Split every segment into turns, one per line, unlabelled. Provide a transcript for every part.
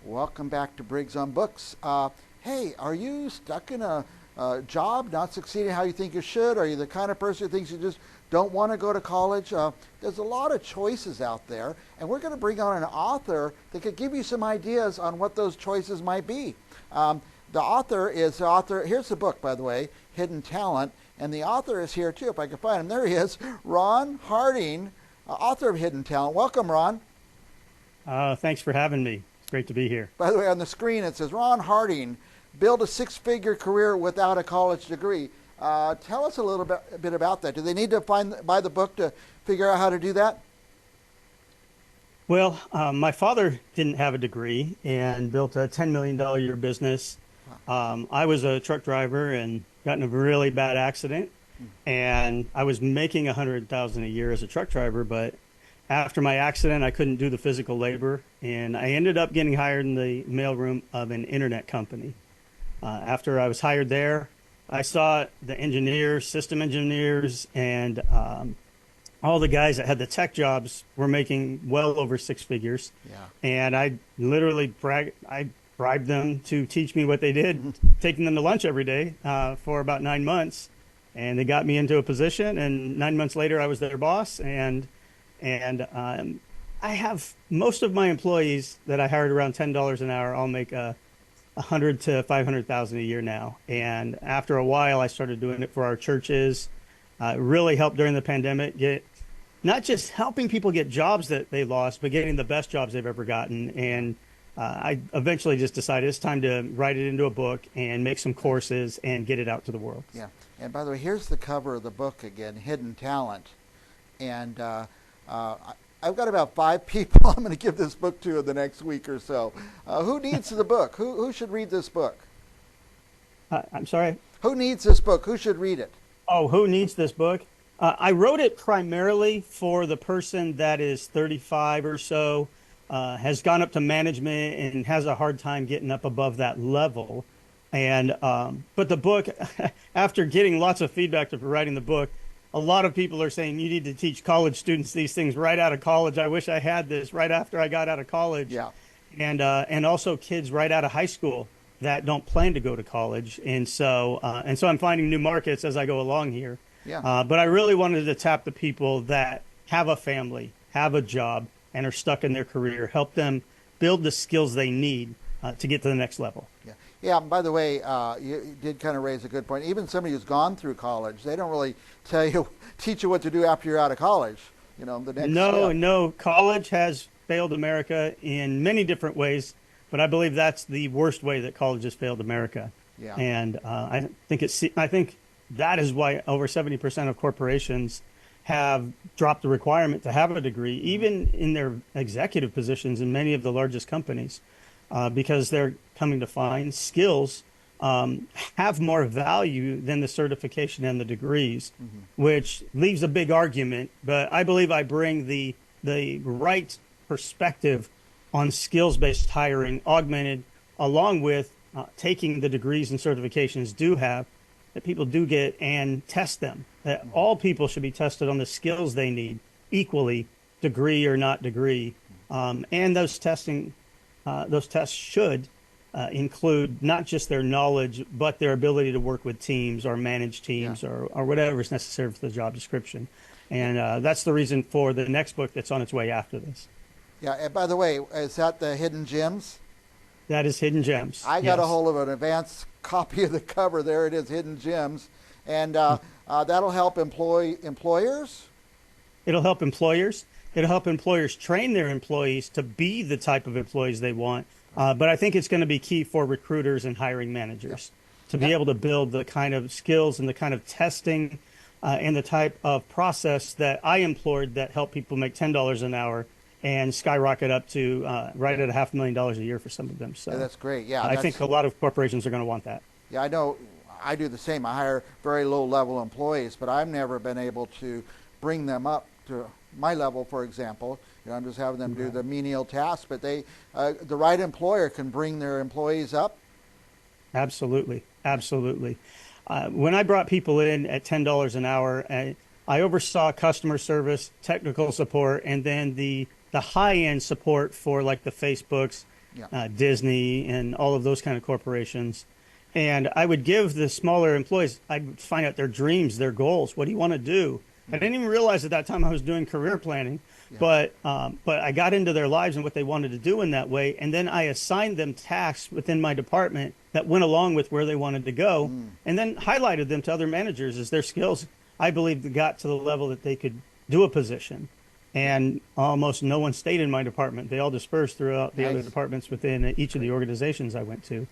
Welcome back to Briggs on Books. Hey, are you stuck in a job, not succeeding how you think you should? Are you the kind of person who thinks you just don't want to go to college? There's a lot of choices out there, and we're going to bring on an author that could give you some ideas on what those choices might be. The author is the author. Here's the book, by the way, Hidden Talent, and the author is here too, if I can find him. There he is, Ron Harding, author of Hidden Talent. Welcome, Ron.
Thanks for having me. It's great to be here.
By the way, on the screen it says Ron Harding, build a six-figure career without a college degree. Tell us a little bit about that. Do they need to buy the book to figure out how to do that?
Well, my father didn't have a degree and built a $10 million a year business. I was a truck driver and got in a really bad accident, and I was making $100,000 a year as a truck driver, but after my accident, I couldn't do the physical labor, and I ended up getting hired in the mailroom of an internet company. After I was hired there, I saw the engineers, system engineers, and all the guys that had the tech jobs were making well over six figures.
Yeah.
And I literally bribed them to teach me what they did, taking them to lunch every day for about 9 months. And they got me into a position, and 9 months later, I was their boss. And I have most of my employees that I hired around $10 an hour. I'll make 100 to 500,000 a year now. And after a while, I started doing it for our churches. It really helped during the pandemic get not just helping people get jobs that they lost, but getting the best jobs they've ever gotten. And I eventually just decided it's time to write it into a book and make some courses and get it out to the world.
Yeah. And by the way, here's the cover of the book again, Hidden Talent. And I've got about 5 people I'm going to give this book to in the next week or so. Who needs the book? Who should read this book?
I'm sorry?
Who needs this book? Who should read it?
Oh, who needs this book? I wrote it primarily for the person that is 35 or so, has gone up to management and has a hard time getting up above that level. And but the book, after getting lots of feedback after writing the book, a lot of people are saying you need to teach college students these things right out of college. I wish I had this right after I got out of college.
Yeah.
And also kids right out of high school that don't plan to go to college. And so I'm finding new markets as I go along here.
Yeah.
But I really wanted to tap the people that have a family, have a job, and are stuck in their career, help them build the skills they need to get to the next level.
Yeah. Yeah, and by the way, you did kind of raise a good point. Even somebody who's gone through college, they don't really teach you what to do after you're out of college. You know, the next step.
No. College has failed America in many different ways, but I believe that's the worst way that college has failed America.
Yeah.
And I think that is why over 70% of corporations have dropped the requirement to have a degree, even in their executive positions in many of the largest companies. Because they're coming to find skills have more value than the certification and the degrees, which leaves a big argument. But I believe I bring the right perspective on skills-based hiring, augmented along with taking the degrees and certifications do have, that people do get, and test them. That all people should be tested on the skills they need equally, degree or not degree, and those tests should include not just their knowledge, but their ability to work with teams or manage teams, or whatever is necessary for the job description. And that's the reason for the next book that's on its way after this.
Yeah, and by the way, is that the Hidden Gems?
That is Hidden Gems.
I got a hold of an advanced copy of the cover. There it is, Hidden Gems. And that'll help employers?
It'll help employers. It'll help employers train their employees to be the type of employees they want. But I think it's going to be key for recruiters and hiring managers to be able to build the kind of skills and the kind of testing and the type of process that I employed that help people make $10 an hour and skyrocket up to right at $500,000 a year for some of them. So
that's great. Yeah,
I think a lot of corporations are going to want that.
Yeah, I know. I do the same. I hire very low-level employees, but I've never been able to bring them up to my level, for example. You know, I'm just having them do the menial tasks, but the right employer can bring their employees up.
Absolutely. When I brought people in at $10 an hour, I oversaw customer service, technical support, and then the high-end support for like the Facebooks
Yeah.
Disney, and all of those kind of corporations. And I would give the smaller employees, I'd find out their dreams, their goals. What do you want to do? I
Mm-hmm.
didn't even realize at that time I was doing career planning,
Yeah.
but I got into their lives and what they wanted to do in that way, and then I assigned them tasks within my department that went along with where they wanted to go,
Mm.
and then highlighted them to other managers as their skills. I believe got to the level that they could do a position, and almost no one stayed in my department. They all dispersed throughout the other
Nice.
departments within each of the
Great.
organizations I went to,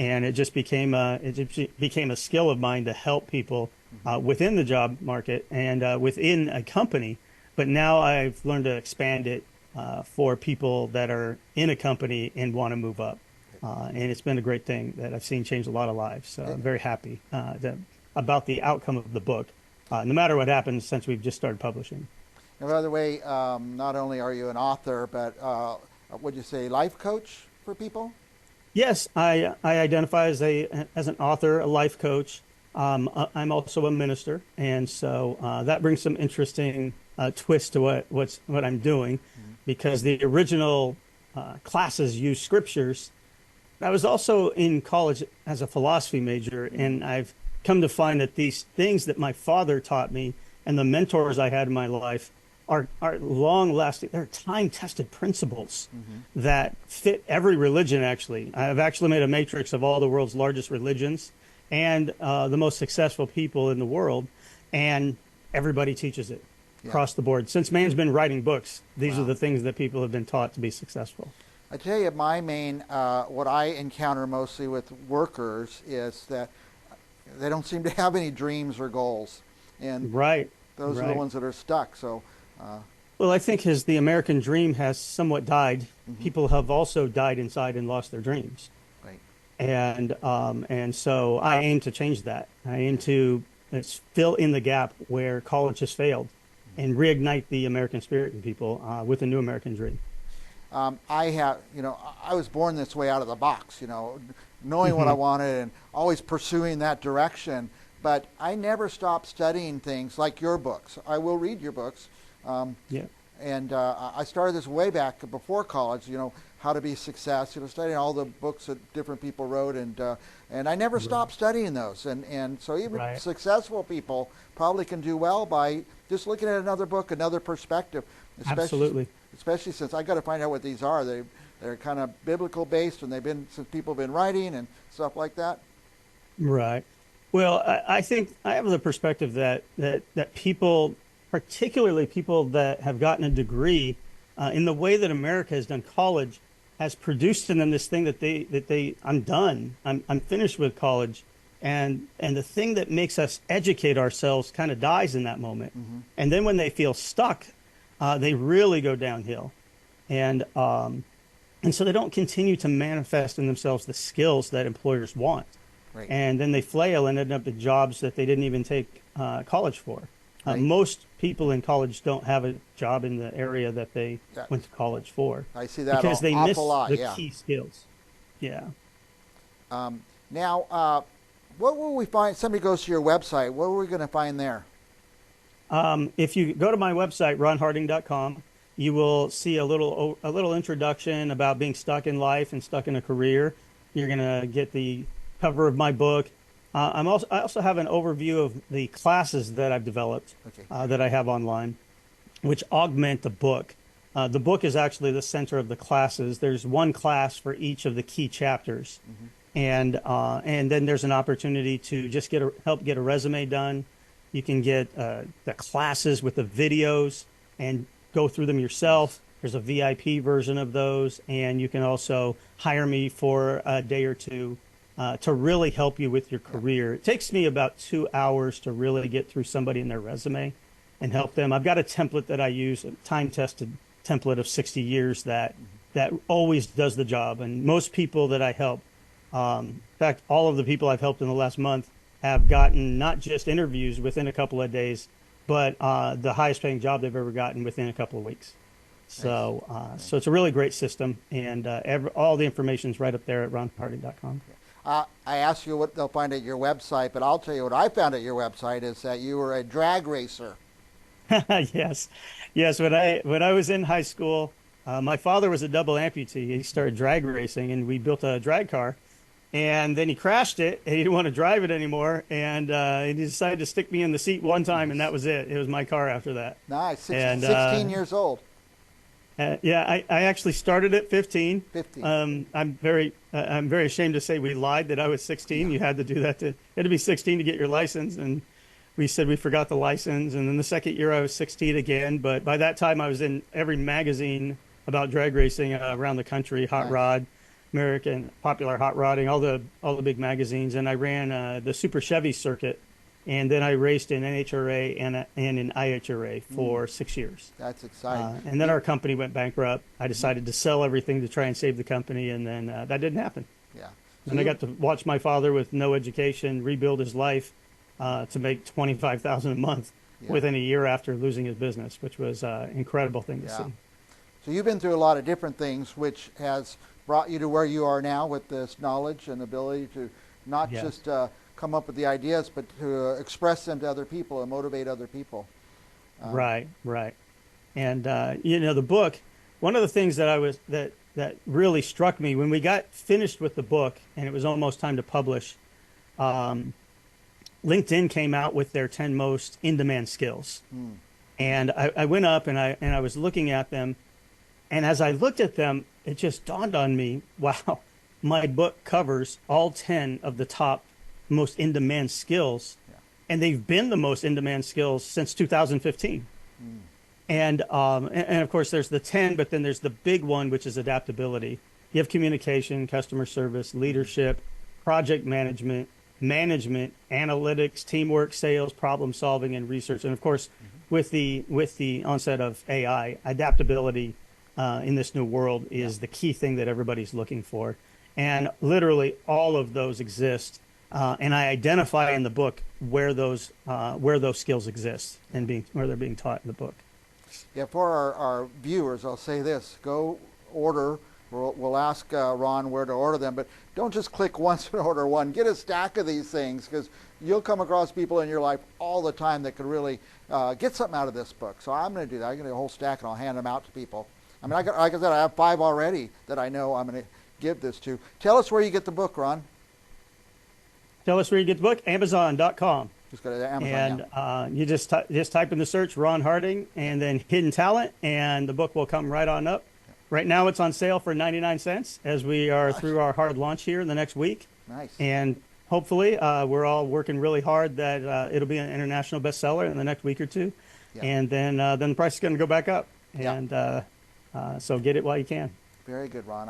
and it just became a skill of mine to help people
Mm-hmm.
within the job market and within a company. But now I've learned to expand it for people that are in a company and want to move up. And it's been a great thing that I've seen change a lot of lives. So I'm very happy about the outcome of the book, no matter what happens since we've just started publishing.
And by the way, not only are you an author, but would you say life coach for people?
Yes, I identify as an author, a life coach. I'm also a minister, and so that brings some interesting twist to what I'm doing, because the original classes use scriptures. I was also in college as a philosophy major, and I've come to find that these things that my father taught me and the mentors I had in my life are long lasting. They're time tested principles that fit every religion. Actually, I've actually made a matrix of all the world's largest religions and the most successful people in the world, and everybody teaches it across the board. Since man's been writing books, these are the things that people have been taught to be successful.
I tell you, my main, what I encounter mostly with workers is that they don't seem to have any dreams or goals, and
Right.
those are the
Right.
ones that are stuck. So,
Well, I think as the American dream has somewhat died, people have also died inside and lost their dreams.
right.
And so I aim to change that. I aim to fill in the gap where college has failed, and reignite the American spirit in people with a new American dream.
I have, I was born this way out of the box, knowing what I wanted and always pursuing that direction. But I never stopped studying things like your books. I will read your books.
Yeah.
And I started this way back before college, how to be success, studying all the books that different people wrote. And I never stopped studying those. And so even
Right.
successful people probably can do well by just looking at another book, another perspective.
Absolutely.
Especially since I got to find out what these are. They're kind of biblical based, and they've been since people have been writing and stuff like that.
Right. Well, I think I have the perspective that people, particularly people that have gotten a degree, in the way that America has done college, has produced in them this thing that I'm done. I'm finished with college, and the thing that makes us educate ourselves kind of dies in that moment. And then when they feel stuck, they really go downhill, and so they don't continue to manifest in themselves the skills that employers want.
Right.
And then they flail and end up in jobs that they didn't even take college for.
Right.
Most people in college don't have a job in the area that they
Yeah.
went to college for,
I see that
because they
awful
miss
lot.
the
Yeah.
key skills. Yeah.
Now, what will we find? Somebody goes to your website. What are we going to find there?
If you go to my website, ronharding.com, you will see a little introduction about being stuck in life and stuck in a career. You're going to get the cover of my book. I also have an overview of the classes that I've developed,
Okay.
that I have online, which augment the book. The book is actually the center of the classes. There's one class for each of the key chapters, and then there's an opportunity to just help get a resume done. You can get the classes with the videos and go through them yourself. There's a VIP version of those, and you can also hire me for a day or two to really help you with your career. It takes me about 2 hours to really get through somebody in their resume and help them. I've got a template that I use, a time-tested template of 60 years that always does the job. And most people that I help, in fact, all of the people I've helped in the last month have gotten not just interviews within a couple of days, but the highest paying job they've ever gotten within a couple of weeks. So, so it's a really great system, and all the information is right up there at ronharding.com.
I asked you what they'll find at your website, but I'll tell you what I found at your website is that you were a drag racer.
Yes. When I was in high school, My father was a double amputee. He started drag racing, and we built a drag car. And then he crashed it, and he didn't want to drive it anymore. And he decided to stick me in the seat one time, and that
Nice.
was it. It was my car after that.
Nice.
And
16 years old.
yeah, I actually started at 15.
15.
I'm very ashamed to say we lied that I was 16. You had to do that you had to be 16 to get your license, and we said we forgot the license. And then the second year I was 16 again. But by that time I was in every magazine about drag racing around the country, Hot
Nice.
Rod, American Popular Hot Rodding, all the big magazines. And I ran the Super Chevy circuit, and then I raced in NHRA and in IHRA for 6 years.
That's exciting.
And then our company went bankrupt. I decided to sell everything to try and save the company, and then that didn't happen.
Yeah.
And I got to watch my father with no education rebuild his life to make $25,000 a month
Yeah.
within a year after losing his business, which was an incredible thing to
Yeah.
see.
So you've been through a lot of different things, which has brought you to where you are now with this knowledge and ability to not
Yes.
just come up with the ideas, but to express them to other people and motivate other people.
Right, right. And the book, one of the things that really struck me when we got finished with the book and it was almost time to publish, LinkedIn came out with their 10 most in-demand skills. And I went up and I was looking at them, and as I looked at them, it just dawned on me, wow, my book covers all 10 of the top most in-demand skills, and they've been the most in-demand skills since 2015. And of course, there's the 10, but then there's the big one, which is adaptability. You have communication, customer service, leadership, project management, analytics, teamwork, sales, problem solving, and research. And of course, with the onset of AI, adaptability in this new world is the key thing that everybody's looking for. And literally all of those exist. And I identify in the book where those skills exist and where they're being taught in the book.
Yeah, for our viewers, I'll say this: go order. We'll ask Ron where to order them, but don't just click once and order one. Get a stack of these things, because you'll come across people in your life all the time that could really get something out of this book. So I'm going to do that. I'm going to get a whole stack and I'll hand them out to people. I mean, like I said, I have 5 already that I know I'm going to give this to. Tell us where you get the book, Ron.
Tell us where you get the book. Amazon.com.
Just go to Amazon.
And you just type in the search Ron Harding and then Hidden Talent, and the book will come right on up. Right now it's on sale for 99 cents as we are through our hard launch here in the next week.
Nice.
And hopefully we're all working really hard that it'll be an international bestseller in the next week or two.
Yeah.
And then the price is going to go back up.
Yeah.
And so get it while you can.
Very good, Ron.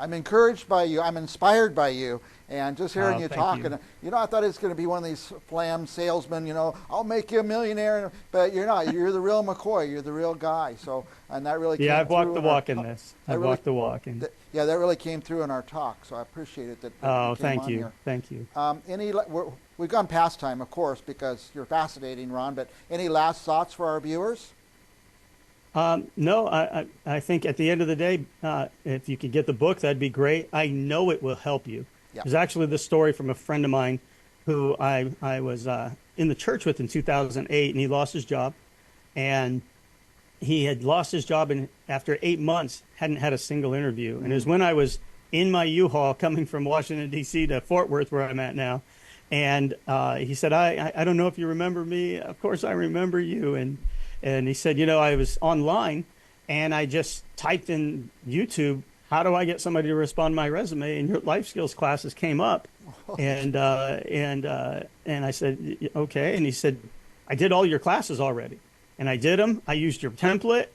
I'm encouraged by you. I'm inspired by you. And just hearing you
thank
talk,
you.
and I thought it was going to be one of these flam salesmen, I'll make you a millionaire, but you're not. You're the real McCoy. You're the real guy. So, and that really came
I've walked
through
the walk in this. I've walked the walk. And
yeah, that really came through in our talk. So I appreciate it that you came
thank
on
you.
here.
Thank you.
We've gone past time, of course, because you're fascinating, Ron. But any last thoughts for our viewers?
No, I think at the end of the day, if you could get the book, that'd be great. I know it will help you.
Yeah.
There's actually this story from a friend of mine who I was in the church with in 2008, and he lost his job. And he had lost his job, and after 8 months, hadn't had a single interview. And it was when I was in my U-Haul coming from Washington, D.C. to Fort Worth, where I'm at now. And he said, I don't know if you remember me. Of course I remember you. And he said, I was online and I just typed in YouTube, how do I get somebody to respond to my resume? And your life skills classes came up. And I said, okay. And he said, I did all your classes already. And I did them. I used your template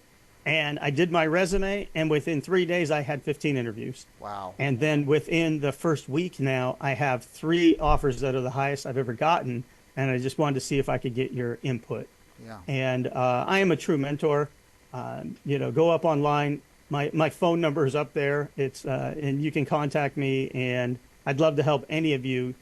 and I did my resume. And within 3 days, I had 15 interviews.
Wow.
And then within the first week now, I have 3 offers that are the highest I've ever gotten. And I just wanted to see if I could get your input.
Yeah.
And I am a true mentor. Go up online. My phone number is up there. It's and you can contact me. And I'd love to help any of you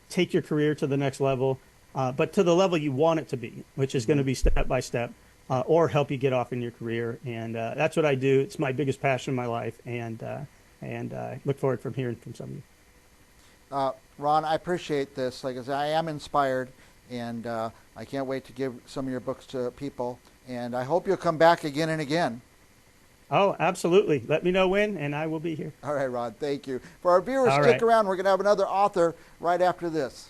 take your career to the next level, but to the level you want it to be, which is going to be step by step, or help you get off in your career. And that's what I do. It's my biggest passion in my life. And I look forward from hearing from some of you.
Ron, I appreciate this. Like I said, I am inspired. And I can't wait to give some of your books to people. And I hope you'll come back again and again.
Oh, absolutely. Let me know when, and I will be here.
All right, Ron, thank you. For our viewers,
All
stick
right.
around. We're going to have another author right after this.